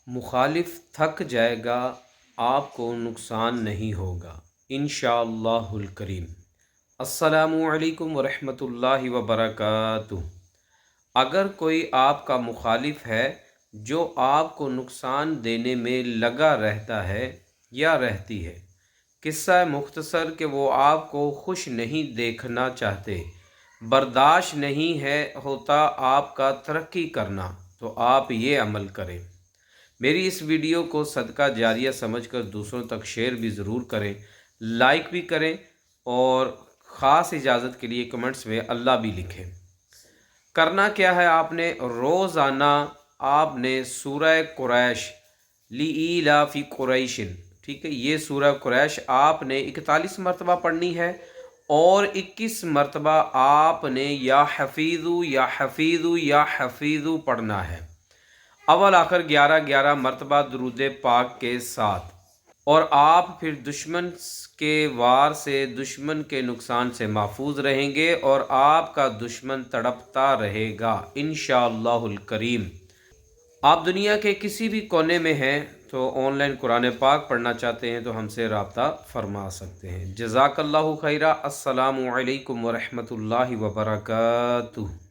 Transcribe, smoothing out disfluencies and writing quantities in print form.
مخالف تھک جائے گا، آپ کو نقصان نہیں ہوگا انشاءاللہ الکریم۔ السلام علیکم ورحمۃ اللہ وبرکاتہ۔ اگر کوئی آپ کا مخالف ہے جو آپ کو نقصان دینے میں لگا رہتا ہے یا رہتی ہے، قصہ مختصر کہ وہ آپ کو خوش نہیں دیکھنا چاہتے، برداشت نہیں ہے ہوتا آپ کا ترقی کرنا، تو آپ یہ عمل کریں۔ میری اس ویڈیو کو صدقہ جاریہ سمجھ کر دوسروں تک شیئر بھی ضرور کریں، لائک بھی کریں، اور خاص اجازت کے لیے کمنٹس میں اللہ بھی لکھیں۔ کرنا کیا ہے، آپ نے روزانہ آپ نے سورہ قریش لِإِيلَافِ قُرَيْشٍ، ٹھیک ہے، یہ سورہ قریش آپ نے 41 مرتبہ پڑھنی ہے، اور 21 مرتبہ آپ نے یا حفیظو یا حفیظو یا حفیظو پڑھنا ہے، اول آخر 11 مرتبہ درود پاک کے ساتھ۔ اور آپ پھر دشمن کے وار سے، دشمن کے نقصان سے محفوظ رہیں گے، اور آپ کا دشمن تڑپتا رہے گا انشاءاللہ الکریم۔ آپ دنیا کے کسی بھی کونے میں ہیں تو آن لائن قرآن پاک پڑھنا چاہتے ہیں تو ہم سے رابطہ فرما سکتے ہیں۔ جزاک اللہ خیرہ۔ السلام علیکم ورحمۃ اللہ وبرکاتہ۔